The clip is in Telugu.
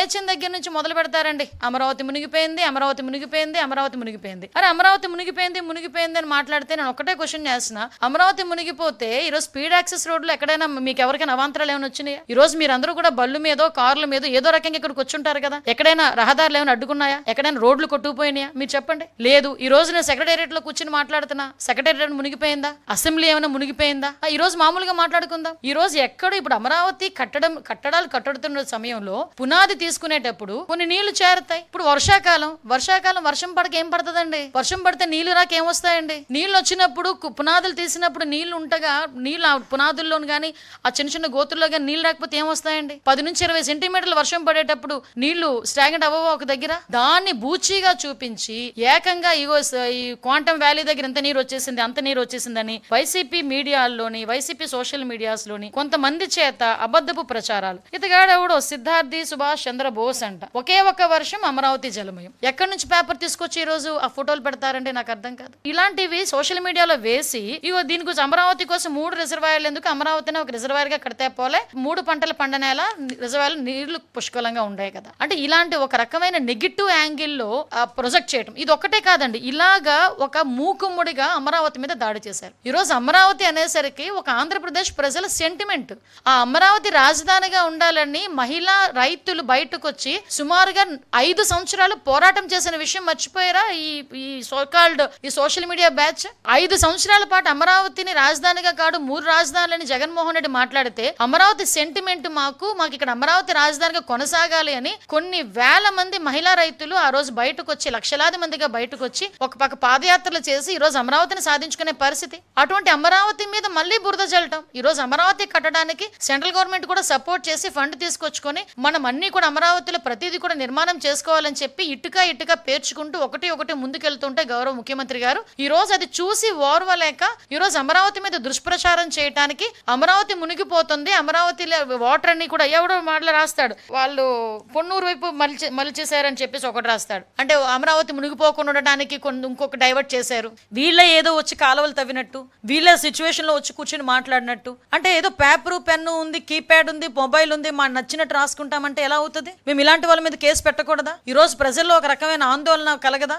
లేచిన దగ్గర నుంచి మొదలు పెడతారండి. అమరావతి మునిగిపోయింది, అమరావతి మునిగిపోయింది, అమరావతి మునిగిపోయింది. అరే అమరావతి మునిగిపోయింది మునిగిపోయింది అని మాట్లాడితే నేను ఒకటే క్వశ్చన్ చేస్తున్నా, అమరావతి మునిగిపోతే ఈరోజు స్పీడ్ యాక్సెస్ రోడ్లు ఎక్కడైనా మీకు ఎవరికైనా అవాంతరాలు ఏమైనా వచ్చినాయా? ఈ రోజు మీరందరూ కూడా బళ్ళు మీదో కార్ల మీద ఏదో రకంగా ఇక్కడికి వచ్చుంటారు కదా. ఎక్కడైనా రహదారులు ఏమైనా అడ్డుకున్నాయా? ఎక్కడైనా రోడ్లు కొట్టుకుపోయినాయా? మీరు చెప్పండి. లేదు. ఈ రోజు నేను సెక్రటేరియట్ లో కూర్చుని మాట్లాడుతున్నా, సెక్రటేరియట్ మునిగిపోయిందా? అసెంబ్లీ ఏమైనా మునిగిపోయిందా? ఈ రోజు మామూలుగా మాట్లాడుకుందాం. ఈ రోజు ఎక్కడ ఇప్పుడు అమరావతి కట్టడాలు కట్టుతున్న సమయంలో పునాది తీసుకునేటప్పుడు కొన్ని నీళ్లు చేరుతాయి. ఇప్పుడు వర్షాకాలం వర్షం పడక ఏం పడుతుందండి? వర్షం పడితే నీళ్లు రాక ఏమొస్తాయండి? నీళ్లు వచ్చినప్పుడు పునాదులు తీసినప్పుడు నీళ్లు ఉంటగా నీళ్ళు పునాదుల్లోను గానీ ఆ చిన్న చిన్న గోతుల్లో కానీ నీళ్లు రాకపోతే ఏమొస్తాయండి? 10 నుంచి 20 సెంటీమీటర్లు వర్షం పడేటప్పుడు నీళ్లు స్టాగ్నెంట్ అవ్వవా ఒక దగ్గర? దాన్ని బూచిగా చూపించి ఏకంగా ఈ క్వాంటమ్ వ్యాలీ దగ్గర ఎంత నీరు వచ్చేసింది అంత నీరు వచ్చేసిందని వైసీపీ మీడియాల్లోని వైసీపీ సోషల్ మీడియాస్ లోని కొంతమంది చేత అబద్ధపు ప్రచారాలు. ఇతగాడెవడో సిద్ధార్థి సుభాష్ చంద్రబోస్ అంట. ఒకే ఒక్క వర్షం అమరావతి జలమయం. ఎక్కడి నుంచి పేపర్ తీసుకొచ్చి ఈ రోజు ఆ ఫోటోలు పెడతారంటే నాకు అర్థం కాదు. ఇలాంటివి సోషల్ మీడియాలో వేసి ఇగో దీని గురించి అమరావతి కోసం 3 రిజర్వాయర్లు ఎందుకు, అమరావతిని ఒక రిజర్వాయర్ గా కడితే పోలే, 3 పంటల పండనేలా రిజర్వాయర్లు నీళ్లు పుష్కలంగా ఉండే కదా అంటే ఇలాంటి ఒక రకమైన నెగిటివ్ యాంగిల్లో ప్రొజెక్ట్ చేయడం ఇది ఒక్కటే కాదండి. ఇలాగా ఒక మూకుమ్ముడిగా అమరావతి మీద దాడి చేశారు. ఈ రోజు అమరావతి అనేసరికి ఒక ఆంధ్రప్రదేశ్ ప్రజల సెంటిమెంట్. ఆ అమరావతి రాజధానిగా ఉండాలని మహిళా రైతులు బయటకు వచ్చి సుమారుగా 5 సంవత్సరాలు పోరాటం చేసిన విషయం మర్చిపోయారా? ఈ సోషల్ మీడియా బ్యాచ్ 5 సంవత్సరాల పాటు అమరావతిని రాజధానిగా కాదు 3 రాజధానులని జగన్మోహన్ రెడ్డి మాట్లాడితే అమరావతి సెంటిమెంట్ మాకు ఇక్కడ అమరావతి రాజధానిగా కొనసాగాలి అని కొన్ని వేల మంది మహిళా రైతులు ఆ రోజు బయటకు వచ్చి లక్షలాది మందిగా బయటకు వచ్చి ఒక పక్క పాదయాత్రలు చేసి ఈ రోజు అమరావతిని సాధించుకునే పరిస్థితి. అటువంటి అమరావతి మీద మళ్ళీ బురద జల్లటం. ఈ రోజు అమరావతి కట్టడానికి సెంట్రల్ గవర్నమెంట్ కూడా సపోర్ట్ చేసి ఫండ్ తీసుకొచ్చుకొని మనం అన్ని కూడా అమరావతిలో ప్రతిదీ కూడా నిర్మాణం చేసుకోవాలని చెప్పి ఇటుక పేర్చుకుంటూ ఒకటి ముందుకెళ్తుంటే గౌరవ ముఖ్యమంత్రి గారు ఈ రోజు అది చూసి ఓర్వలేక ఈ రోజు అమరావతి మీద దుష్ప్రచారం చేయడానికి అమరావతి మునిగిపోతుంది, అమరావతిలో వాటర్ అన్ని కూడా ఎవడో మాటలు రాస్తాడు, వాళ్ళు పొన్నూరు వైపు మలిచేశారని చెప్పేసి ఒకటి రాస్తాడు. అంటే అమరావతి మునిగిపోకుండా ఉండడానికి ఇంకొక డైవర్ట్ చేశారు. వీళ్ళే ఏదో వచ్చి కాలువలు తవ్వినట్టు, వీళ్ళే సిచ్యువేషన్ లో వచ్చి కూర్చొని మాట్లాడినట్టు, అంటే ఏదో పేపరు పెన్ను ఉంది, కీప్యాడ్ ఉంది, మొబైల్ ఉంది, మా నచ్చినట్టు రాసుకుంటామంటే ఎలా అవుతుంది? మేము ఇలాంటి వాళ్ళ మీద కేసు పెట్టకూడదా? ఈ రోజు ప్రజల్లో ఒక రకమైన ఆందోళన కలగదా?